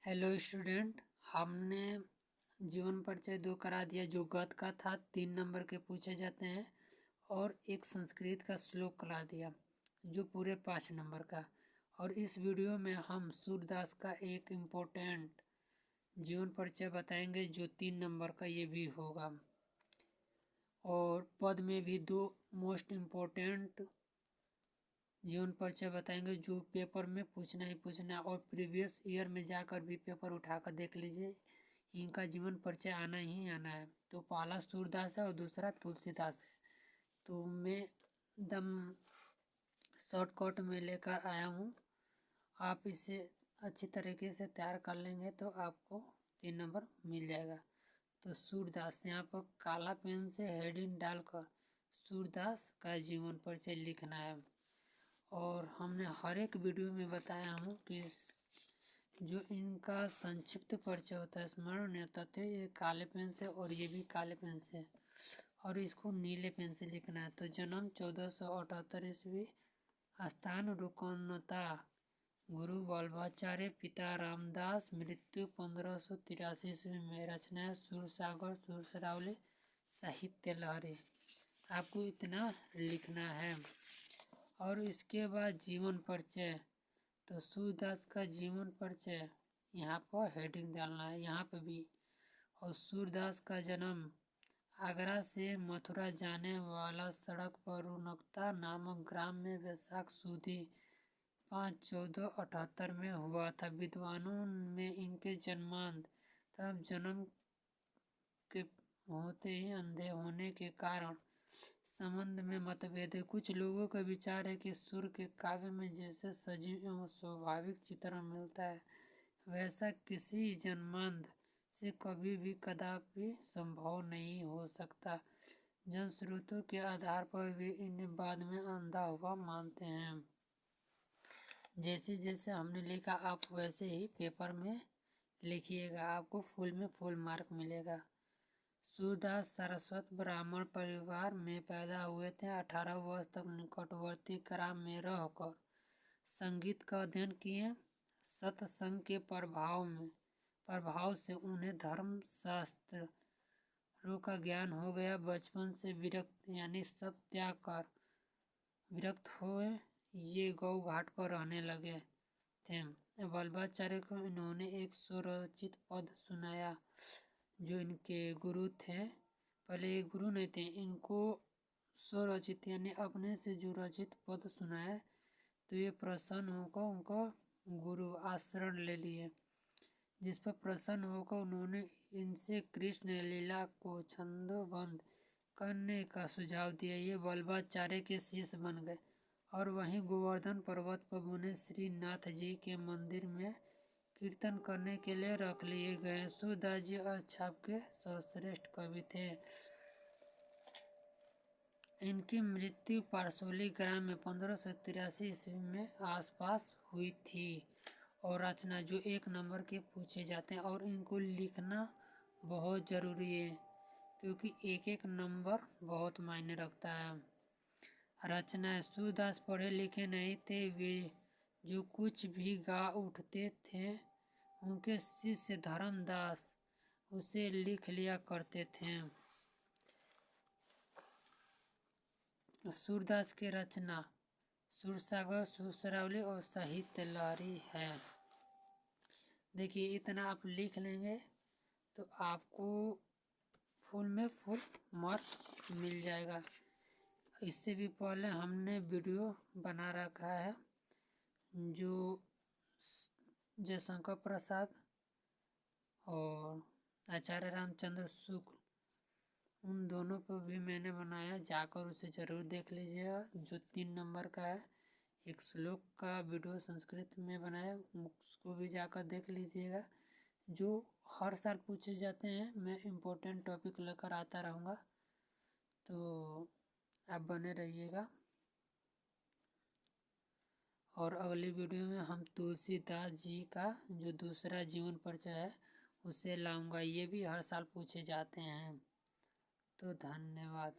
Hello student, हमने जीवन परिचय 2 करा दिया। जो गद्य का था 3 नंबर के पूछे जाते हैं, और एक संस्कृत का श्लोक करा दिया जो पूरे 5 नंबर का। और इस वीडियो में हम सूरदास का एक इम्पोर्टेंट जीवन परिचय बताएंगे जो 3 नंबर का ये भी होगा। और पद में भी 2 मोस्ट इम्पोर्टेंट जीवन परिचय बताएंगे जो पेपर में पूछना ही पूछना है, और प्रीवियस ईयर में जाकर भी पेपर उठाकर देख लीजिए, इनका जीवन परिचय आना ही आना है। तो पहला सूरदास है और दूसरा तुलसीदास है। तो मैं एकदम शॉर्टकट में लेकर आया हूँ, आप इसे अच्छी तरीके से तैयार कर लेंगे तो आपको 3 नंबर मिल जाएगा। तो सूरदास, यहाँ पर काला पेन से हेडिंग डालकर सूरदास का जीवन परिचय लिखना है। और हमने हर एक वीडियो में बताया हूँ कि जो इनका संक्षिप्त परिचय होता है, स्मरण तथ्य, ये काले पेन से और ये भी काले पेन से, और इसको नीले पेन से लिखना है। तो जन्म 1478 ईस्वी, स्थान रुकनता, गुरु वल्लभाचार्य, पिता रामदास, मृत्यु 1583 ईस्वी में। रचनाएं सूरसागर, सुरसरावली, साहित्य लहरी। आपको इतना लिखना है। और इसके बाद जीवन परिचय, तो सूरदास का जीवन परिचय यहाँ पर हेडिंग डालना है, यहाँ पर भी। और सूरदास का जन्म आगरा से मथुरा जाने वाला सड़क पर रुनकता नामक ग्राम में वैशाख सुदी 5/14/78 में हुआ था। विद्वानों में इनके जन्मांत तब जन्म के होते ही अंधे होने के कारण संबंध में मतभेद है। कुछ लोगों का विचार है कि सूर्य के काव्य में जैसे सजीव एवं स्वाभाविक चित्रण मिलता है, वैसा किसी जन्मांध से कभी भी कदापि संभव नहीं हो सकता। जन स्रोतों के आधार पर वे इन्हें बाद में अंधा हुआ मानते हैं। जैसे जैसे हमने लिखा आप वैसे ही पेपर में लिखिएगा, आपको फुल में फुल मार्क मिलेगा। सूरदास सारस्वत ब्राह्मण परिवार में पैदा हुए थे। 18 वर्ष तक निकटवर्ती ग्राम में रहकर संगीत का अध्ययन किए। सत्संग के प्रभाव से उन्हें धर्म शास्त्रों का ज्ञान हो गया। बचपन से विरक्त यानी सब त्याग कर विरक्त हुए ये गौ घाट पर रहने लगे थे। वल्लभाचार्य को इन्होंने एक स्वरचित पद सुनाया जो इनके गुरु थे। पहले ये गुरु नहीं थे, इनको स्वरचित यानी अपने से जो रचित पद सुनाया, तो ये प्रसन्न होकर उनको गुरु आश्रय ले लिए। जिस पर प्रसन्न होकर उन्होंने इनसे कृष्ण लीला को छंदोबद्ध करने का सुझाव दिया। ये वल्लभाचार्य के शिष्य बन गए और वहीं गोवर्धन पर्वत पर बने श्रीनाथ जी के मंदिर में कीर्तन करने के लिए रख लिए गए। सूरदास जी अछाप के सर्वश्रेष्ठ कवि थे। इनकी मृत्यु पारसोली ग्राम में 1583 ईस्वी में आसपास हुई थी। और रचना जो 1 नंबर के पूछे जाते हैं, और इनको लिखना बहुत ज़रूरी है क्योंकि एक एक नंबर बहुत मायने रखता है। रचना, सूरदास पढ़े लिखे नहीं थे, वे जो कुछ भी गा उठते थे उनके शिष्य धर्मदास उसे लिख लिया करते थे। सूरदास की रचना सुरसागर, सुरसरावली और साहित्य लहरी है। देखिए, इतना आप लिख लेंगे तो आपको फुल में फुल मार्क मिल जाएगा। इससे भी पहले हमने वीडियो बना रखा है जो जयशंकर प्रसाद और आचार्य रामचंद्र शुक्ल, उन दोनों पर भी मैंने बनाया, जाकर उसे ज़रूर देख लीजिएगा। जो 3 नंबर का है, एक श्लोक का वीडियो संस्कृत में बनाया, उसको भी जाकर देख लीजिएगा। जो हर साल पूछे जाते हैं, मैं इम्पोर्टेंट टॉपिक लेकर आता रहूँगा, तो आप बने रहिएगा। और अगली वीडियो में हम तुलसीदास जी का जो दूसरा जीवन परिचय है उसे लाऊंगा। ये भी हर साल पूछे जाते हैं। तो धन्यवाद।